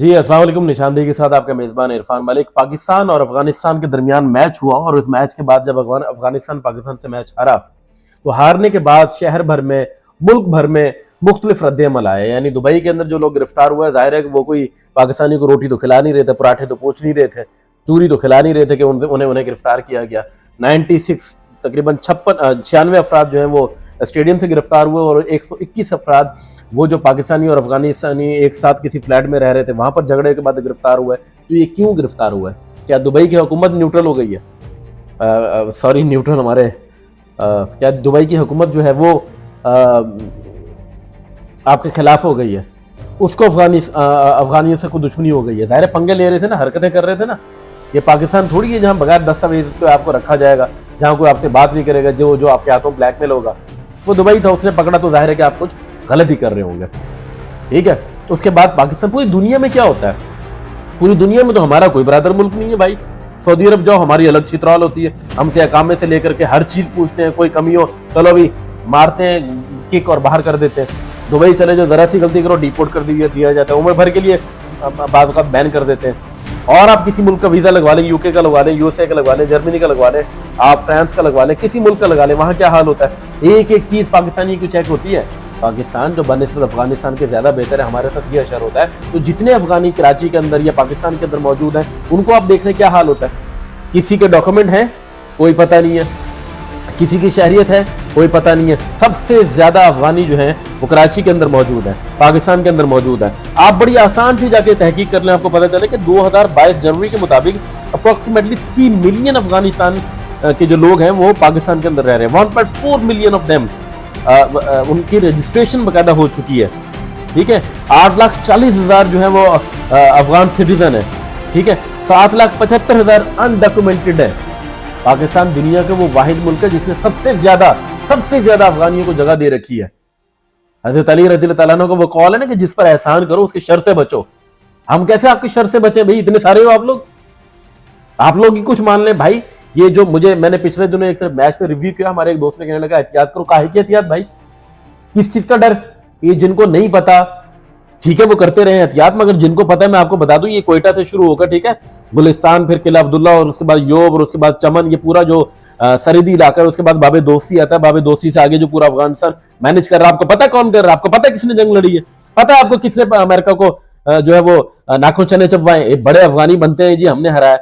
जी अस्सलाम वालेकुम। निशानदेही के साथ आपका मेजबान इरफान मलिक। पाकिस्तान और अफगानिस्तान के दरमियान मैच हुआ और उस मैच के बाद जब अफगानिस्तान पाकिस्तान से मैच हारा तो हारने के बाद शहर भर में, मुल्क भर में मुख्तलिफ रद्द-ए-अमल आए। यानी दुबई के अंदर जो लोग गिरफ्तार हुए, जाहिर है कि वो कोई पाकिस्तानी को रोटी तो खिला नहीं रहे थे, पराठे तो पूछ नहीं रहे थे, चूरी तो खिला नहीं रहे थे कि उन्हें गिरफ्तार किया गया। 96 तकरीबन 96 अफराद जो हैं वो स्टेडियम से गिरफ्तार हुए और 121 अफराद वो जो पाकिस्तानी और अफगानिस्तानी एक साथ किसी फ्लैट में रह रहे थे वहां पर झगड़े के बाद गिरफ्तार हुआ है। तो ये क्यों गिरफ्तार हुआ है? क्या दुबई की हुकूमत न्यूट्रल हो गई है? सॉरी, न्यूट्रल हमारे क्या दुबई की हुकूमत जो है वो आपके खिलाफ हो गई है? उसको अफगानियों से कोई दुश्मनी हो गई है? जाहिर पंगे ले रहे थे ना, हरकतें कर रहे थे ना। ये पाकिस्तान थोड़ी है जहां बगैर दस्तावेज पे आपको रखा जाएगा, जहां कोई आपसे बात नहीं करेगा, जो आपके हाथों ब्लैकमेल होगा। वो दुबई था, उसने पकड़ा तो जाहिर है कि आप कुछ गलत ही कर रहे होंगे। ठीक है, उसके बाद पाकिस्तान, पूरी दुनिया में क्या होता है? पूरी दुनिया में तो हमारा कोई बराबर मुल्क नहीं है भाई। सऊदी अरब जाओ, हमारी अलग चित्राल होती है, हमसे अकामे से लेकर के हर चीज पूछते हैं, कोई कमी हो चलो अभी मारते हैं किक और बाहर कर देते हैं। दुबई चले जाओ, जरा सी गलती करो डिपोर्ट कर दिया जाता है, उम्र भर के लिए बाद वक्त बैन कर देते हैं। और आप किसी मुल्क का वीजा लगवा लें, यूके का लगवा लें, यूएसए का लगवा लें, जर्मनी का लगवा लें, आप फ्रांस का लगवा लें, किसी मुल्क का लगा लें, वहां क्या हाल होता है? एक एक चीज पाकिस्तानी की चेक होती है। पाकिस्तान जो बनिस्बत अफगानिस्तान के ज्यादा बेहतर है, हमारे साथ ये असर होता है। तो जितने अफगानी कराची के अंदर या पाकिस्तान के अंदर मौजूद हैं, उनको आप देख रहे क्या हाल होता है। किसी के डॉक्यूमेंट है कोई पता नहीं है, किसी की शहरियत है कोई पता नहीं है। सबसे ज्यादा अफगानी जो है वो कराची के अंदर मौजूद है, पाकिस्तान के अंदर मौजूद है। आप बड़ी आसान से जाके तहकीक कर लें, आपको पता चले कि 2022 जनवरी के मुताबिक अप्रोक्सीमेटली 3 मिलियन अफगानिस्तान के जो लोग हैं वो पाकिस्तान के अंदर रह रहे हैं। 1.4 मिलियन ऑफ देम उनकी रजिस्ट्रेशन बकायदा हो चुकी है। ठीक है, 8,40,000 जो है वो अफगान सिटीजन है। ठीक है, 7,75,000 अनडॉक्यूमेंटेड है। पाकिस्तान दुनिया के वो वाहिद मुल्क है जिसने सबसे ज्यादा अफगानियों को जगह दे रखी है। हजरत अली रज़ी अल्लाह तआला अन्हु को वो कॉल है ना कि जिस पर एहसान करो उसके शर से बचो। हम कैसे आपकी शर से बचे भाई? इतने सारे हो आप लोग ही कुछ मान लें भाई। ये जो मैंने पिछले दिनों एक सिर्फ मैच पे रिव्यू किया, हमारे एक दोस्त ने कहने लगा एहतियात करो। काहे की एहतियात भाई? किस चीज का डर? ये जिनको नहीं पता ठीक है वो करते रहे एहतियात, मगर जिनको पता है मैं आपको बता दूं, ये कोयटा से शुरू होकर, ठीक है, गुलिस्तान, फिर किला अब्दुल्ला और उसके बाद योब और उसके बाद चमन, ये पूरा जो सरहदी इलाका है, उसके बाद बाबे दोस्ती आता है। बाबे दोस्ती से आगे जो पूरा अफगानिस्तान मैनेज कर रहा है, आपको पता है कौन कर रहा है? आपको पता है किसने जंग लड़ी है? पता है आपको किसने अमेरिका को जो है वो नाखून चने चबवाए? बड़े अफगानी बनते हैं जी, हमने हराया।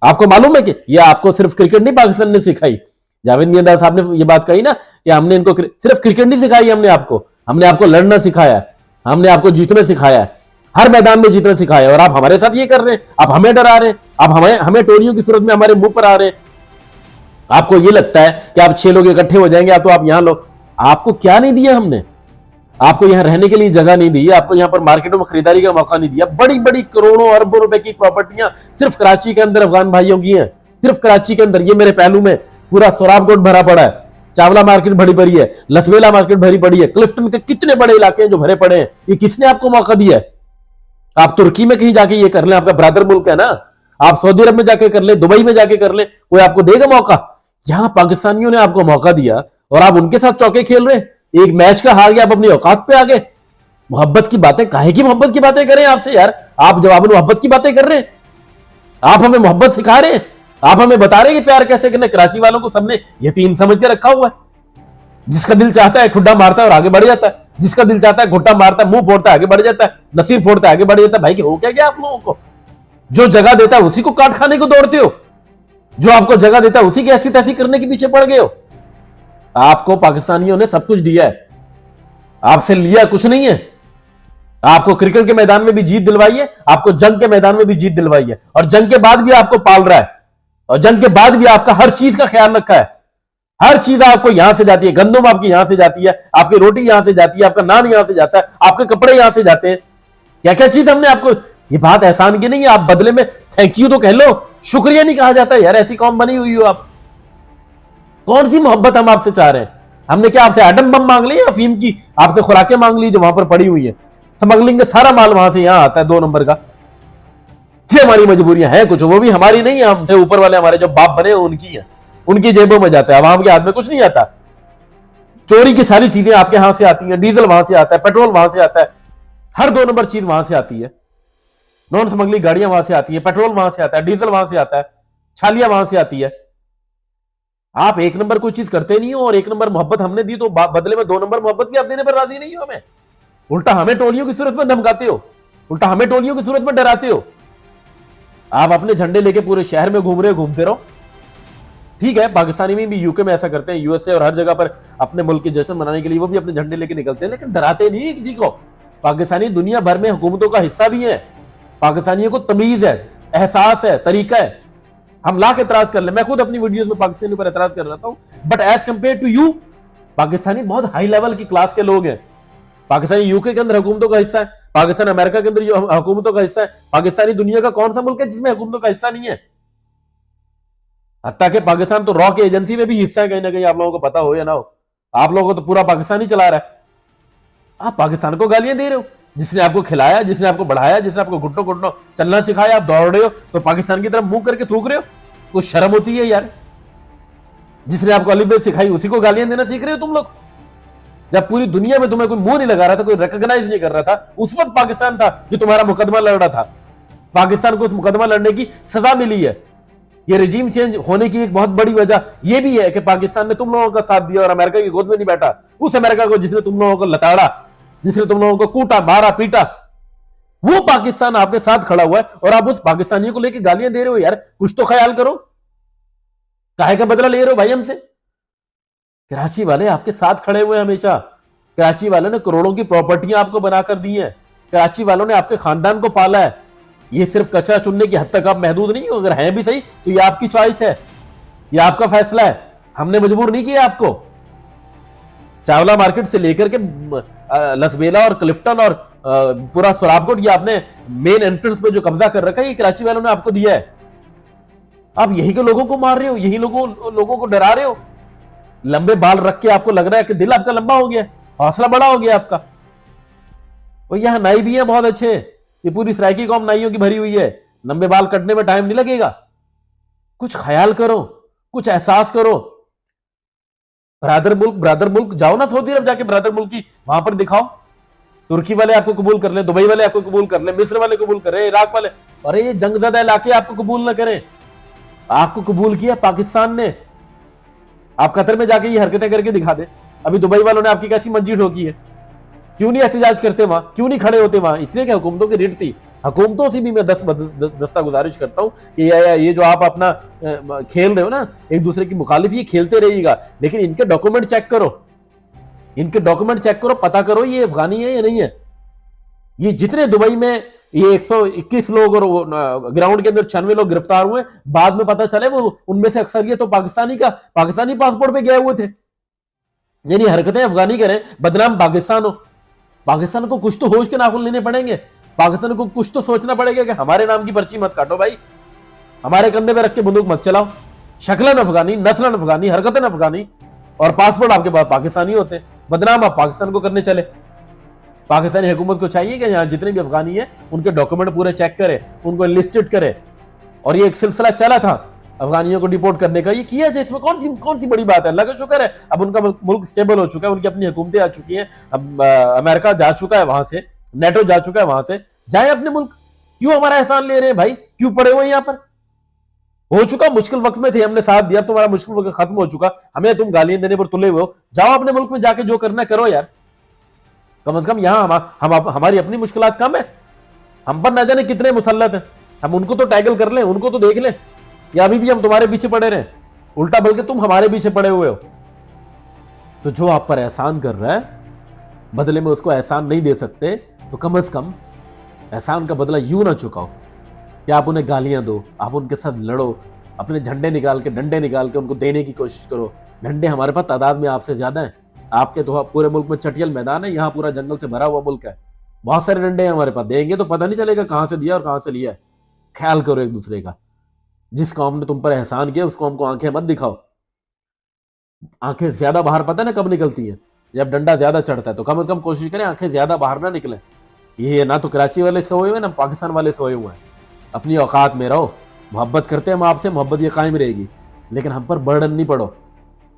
आपको मालूम है कि ये आपको सिर्फ क्रिकेट नहीं पाकिस्तान ने सिखाई। जावेद मियांदाद साहब ने ये बात कही ना कि हमने इनको सिर्फ क्रिकेट नहीं सिखाई, हमने आपको लड़ना सिखाया, हमने आपको जीतना सिखाया, हर मैदान में जीतना सिखाया। और आप हमारे साथ ये कर रहे हैं, आप हमें डरा रहे हैं, आप हमें टोलियों की सूरत में हमारे मुंह पर आ रहे हैं। आपको ये लगता है कि आप 6 लोग इकट्ठे हो जाएंगे, तो आप यहां लोग, आपको क्या नहीं दिया हमने? आपको यहां रहने के लिए जगह नहीं दी, आपको यहां पर मार्केटों में खरीदारी का मौका नहीं दिया। बड़ी बड़ी करोड़ों अरबों रुपए की प्रॉपर्टियां सिर्फ कराची के अंदर अफगान भाइयों की हैं, सिर्फ कराची के अंदर। ये मेरे पहलू में पूरा सोराबकोट भरा पड़ा है, चावला मार्केट भरी पड़ी है, लसवेला मार्केट भरी पड़ी है, क्लिफ्टन के कितने बड़े इलाके हैं जो भरे पड़े हैं। ये किसने आपको मौका दिया है? आप तुर्की में कहीं जाके ये कर लें, आपका ब्रदर मुल्क है ना। आप सऊदी अरब में जाके कर ले, दुबई में जाके कर ले, कोई आपको देगा मौका? यहां पाकिस्तानियों ने आपको मौका दिया और आप उनके साथ चौके खेल रहे हैं। एक मैच का हार गया, आप अपनी औकात पे आ गए। मोहब्बत की बातें, काहे की मोहब्बत की बातें करें आपसे यार? आप जवाब मोहब्बत की बातें कर रहे हैं, आप हमें मोहब्बत सिखा रहे हैं, आप हमें बता रहे हैं कि प्यार कैसे करना। कराची वालों को सबने यतीम समझ के रखा हुआ है। जिसका दिल चाहता है ठुड्डा मारता है और आगे बढ़ जाता है, जिसका दिल चाहता है घुट्टा मारता है, मुंह फोड़ता है आगे बढ़ जाता है, नसीर फोड़ता है आगे बढ़ जाता है। भाई हो क्या आप लोगों को? जो जगह देता है उसी को काट खाने को दौड़ते हो, जो आपको जगह देता है उसी की ऐसी तैसी करने के पीछे पड़ गए हो। आपको पाकिस्तानियों ने सब कुछ दिया है, आपसे लिया कुछ नहीं है। आपको क्रिकेट के मैदान में भी जीत दिलवाई है, आपको जंग के मैदान में भी जीत दिलवाई है, और जंग के बाद भी आपको पाल रहा है, और जंग के बाद भी आपका हर चीज का ख्याल रखा है। हर चीज आपको यहां से जाती है, गंदम आपकी यहां से जाती है, आपकी रोटी यहां से जाती है, आपका नान यहां से जाता है, आपके कपड़े यहां से जाते हैं। क्या क्या चीज हमने आपको, ये बात एहसान की नहीं है। आप बदले में थैंक यू तो कह लो, शुक्रिया नहीं कहा जाता यार। ऐसी कौम बनी हुई हो आप? कौन सी मोहब्बत हम आपसे चाह रहे हैं? हमने क्या आपसे एटम बम मांग ली, अफीम की आपसे खुराकें मांग ली जो वहां पर पड़ी हुई है? स्मगलिंग का सारा माल वहां से यहां आता है 2 नंबर का। ये हमारी मजबूरियां हैं कुछ, वो भी हमारी नहीं है, हमसे ऊपर वाले हमारे जो बाप बने उनकी है, उनकी जेबों में जाता है, आवाम के हाथ में कुछ नहीं आता। चोरी की सारी चीजें आपके हाथ से आती हैं, डीजल वहां से आता है, पेट्रोल वहां से आता है, हर 2 नंबर चीज वहां से आती है। नॉन स्मगलिंग गाड़ियां वहां से आती है, पेट्रोल वहां से आता है, डीजल वहां से आता है, छालियां वहां से आती है। आप एक नंबर कोई चीज करते नहीं हो और एक नंबर मोहब्बत हमने दी तो बदले में 2 नंबर मोहब्बत भी आप देने पर राजी नहीं हो। हमें उल्टा हमें टोलियों की सूरत में धमकाते हो, उल्टा हमें टोलियों की सूरत में डराते हो। आप अपने झंडे लेके पूरे शहर में घूम रहे हो, घूमते रहो। ठीक है, पाकिस्तानी में भी, यूके में ऐसा करते हैं, यूएसए और हर जगह पर अपने मुल्क के जश्न मनाने के लिए वो भी अपने झंडे लेके निकलते हैं, लेकिन डराते नहीं है किसी को। पाकिस्तानी दुनिया भर में हुकूमतों का हिस्सा भी है। पाकिस्तानियों को तमीज है, एहसास है, तरीका है। हम लाख एतराज कर ले, मैं खुद अपनी वीडियोस में पाकिस्तानी पर एतराज कर रहा हूं, but as compare to you, Pakistani बहुत हाई लेवल की क्लास के लोग हैं। पाकिस्तानी यूके के अंदर हुकूमतों का हिस्सा है, पाकिस्तान अमेरिका के अंदर जो हुकूमतों का हिस्सा है। पाकिस्तानी दुनिया का कौन सा मुल्क है जिसमें हुकूमतों का हिस्सा नहीं है? हत्ता कि पाकिस्तान तो रॉ की एजेंसी में भी हिस्सा है कहीं ना कहीं, आप लोगों को पता हो या ना हो। आप लोगों को तो पूरा पाकिस्तान ही चला रहा है। आप पाकिस्तान को गालियां दे रहे हो, जिसने आपको खिलाया, जिसने आपको बढ़ाया, जिसने आपको घुटनों घुटनों चलना सिखाया। आप दौड़ रहे हो तो पाकिस्तान की तरफ मुंह करके थूक रहे हो। कुछ शर्म होती है यार? जिसने आपको अलीबेद सिखाई उसी को गालियां देना सीख रहे हो तुम लोग। जब पूरी दुनिया में तुम्हें कोई मुंह नहीं लगा रहा था, कोई रिकॉग्नाइज नहीं कर रहा था, उस वक्त पाकिस्तान था जो तुम्हारा मुकदमा लड़ रहा था। पाकिस्तान को उस मुकदमा लड़ने की सजा मिली है। ये रिजीम चेंज होने की एक बहुत बड़ी वजह यह भी है कि पाकिस्तान ने तुम लोगों का साथ दिया और अमेरिका की गोद में नहीं बैठा। उस अमेरिका को जिसने तुम लोगों को लताड़ा, जिसने तुम लोगों को कूटा, मारा, पीटा, वो पाकिस्तान आपके साथ खड़ा हुआ है और आप उस पाकिस्तानियों को लेकर गालियां दे रहे हो। यार कुछ तो ख्याल करो, काहे का बदला ले रहे हो भाई हमसे? कराची वाले आपके साथ खड़े हुए हैं हमेशा। कराची वालों ने करोड़ों की प्रॉपर्टियां आपको बनाकर दी हैं। कराची वालों ने आपके खानदान को पाला है। ये सिर्फ कचरा चुनने की हद तक आप महदूद नहीं हो। अगर हैं भी सही तो ये आपकी चॉइस है, ये आपका फैसला है। हमने मजबूर नहीं किया आपको। चावला मार्केट से लेकर के लसबेला और क्लिफ्टन और पूरा सुराबकोट, ये आपने मेन एंट्रेंस पे जो कब्जा कर रखा है, ये कराची वालों ने आपको दिया है। आप यही के लोगों को मार रहे हो, यही लोगों को डरा रहे हो। लंबे बाल रख के आपको लग रहा है कि दिल आपका लंबा हो गया, हौसला बड़ा हो गया आपका। और यहां नाई भी है बहुत अच्छे, ये पूरी सरायकी कौम नाइयों की भरी हुई है। लंबे बाल कटने में टाइम नहीं लगेगा। कुछ ख्याल करो, कुछ एहसास करो। ब्रादर मुल्क जाओ ना, सऊदी अरब जाके ब्रादर मुल्क की वहां पर दिखाओ। तुर्की वाले आपको कबूल कर ले, दुबई वाले आपको कबूल कर ले, मिस्र वाले कबूल कर रहे, इराक वाले। अरे ये जंगज़दा इलाके आपको कबूल ना करें। आपको कबूल किया पाकिस्तान ने। आप कतर में जाके ये हरकतें करके दिखा दे। अभी दुबई वालों ने आपकी कैसी मंजी ठोकी है। क्यों नहीं एहतजाज करते वहां, क्यों नहीं खड़े होते वहां? इसलिए कि हुकूमतों की रिट थी। हुकूमतों से भी मैं दस्ता गुजारिश करता हूं कि ये जो आप अपना खेल रहे हो ना एक दूसरे की मुखालिफ, ये खेलते रहिएगा, लेकिन इनके डॉक्यूमेंट चेक करो। इनके डॉक्यूमेंट चेक करो, पता करो ये अफगानी है या नहीं है। ये जितने दुबई में ये 121 लोग और ग्राउंड के अंदर 96 लोग गिरफ्तार हुए, बाद में पता चले वो उनमें से अक्सरियत तो पाकिस्तानी पासपोर्ट पे गए हुए थे। यानी हरकतें अफगानी करें, बदनाम पाकिस्तान हो। पाकिस्तान को कुछ तो होश के नाखून लेने पड़ेंगे। पाकिस्तान को कुछ तो सोचना पड़ेगा कि हमारे नाम की पर्ची मत काटो भाई, हमारे कंधे पे रख के बंदूक मत चलाओ। शक्लन अफगानी, नस्लन अफगानी, हरकतन अफगानी और पासपोर्ट आपके पास पाकिस्तानी होते हैं। बदनाम आप पाकिस्तान को करने चले। पाकिस्तानी हुकूमत को चाहिए कि यहाँ जितने भी अफगानी है उनके डॉक्यूमेंट पूरे चेक करे, उनको लिस्टेड करे। और ये एक सिलसिला चला था अफगानियों को डिपोर्ट करने का, ये किया जाए। इसमें कौन सी बड़ी बात है? अल्लाह का शुक्र है अब उनका मुल्क स्टेबल हो चुका है, उनकी अपनी हुकूमतें आ चुकी हैं। अब अमेरिका जा चुका है वहां से, नेटो जा चुका है वहां से। जाए अपने मुल्क, क्यों हमारा एहसान ले रहे हैं भाई? क्यों पड़े हुए यहाँ पर? हो चुका, मुश्किल वक्त में थे, हमने साथ दिया, तुम्हारा मुश्किल वक्त खत्म हो चुका, हमें तुम गालियां देने पर तुले हुए हो। जाओ अपने मुल्क में जाके जो करना करो यार। कम से कम यहाँ हमारी अपनी मुश्किलात कम है। हम पर ना जाने कितने मुसल्लत हैं, हम उनको तो टैकल कर लें, उनको तो देख लें, या अभी भी हम तुम्हारे पीछे पड़े रहे? उल्टा बल्कि तुम हमारे पीछे पड़े हुए हो। तो जो आप पर एहसान कर रहा है, बदले में उसको एहसान नहीं दे सकते, तो कम से कम एहसान का बदला यूं ना चुकाओ कि आप उन्हें गालियां दो, आप उनके साथ लड़ो, अपने झंडे निकाल के, डंडे निकाल के उनको देने की कोशिश करो। डंडे हमारे पास तादाद में आपसे ज्यादा है। आपके तो पूरे मुल्क में चटियल मैदान है, यहाँ पूरा जंगल से भरा हुआ मुल्क है, बहुत सारे डंडे हैं हमारे पास। देंगे तो पता नहीं चलेगा कहां से दिया और कहां से लिया है। ख्याल करो एक दूसरे का। जिस कौम ने तुम पर एहसान किया उस कौम को आंखें मत दिखाओ। आंखें ज्यादा बाहर पता ना कब निकलती हैं, जब डंडा ज्यादा चढ़ता है। तो कम से कम कोशिश करें आंखें ज्यादा बाहर ना निकले। ये ना तो कराची वाले सोए हुए ना पाकिस्तान वाले सोए हुए हैं। अपनी औकात में रहो। मोहब्बत करते हैं हम आपसे, मोहब्बत ये कायम रहेगी, लेकिन हम पर बर्डन नहीं पड़ो।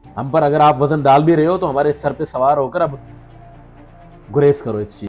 हम पर अगर आप वजन डाल भी रहे हो तो हमारे सर पे सवार होकर अब गुरेज करो इस चीज।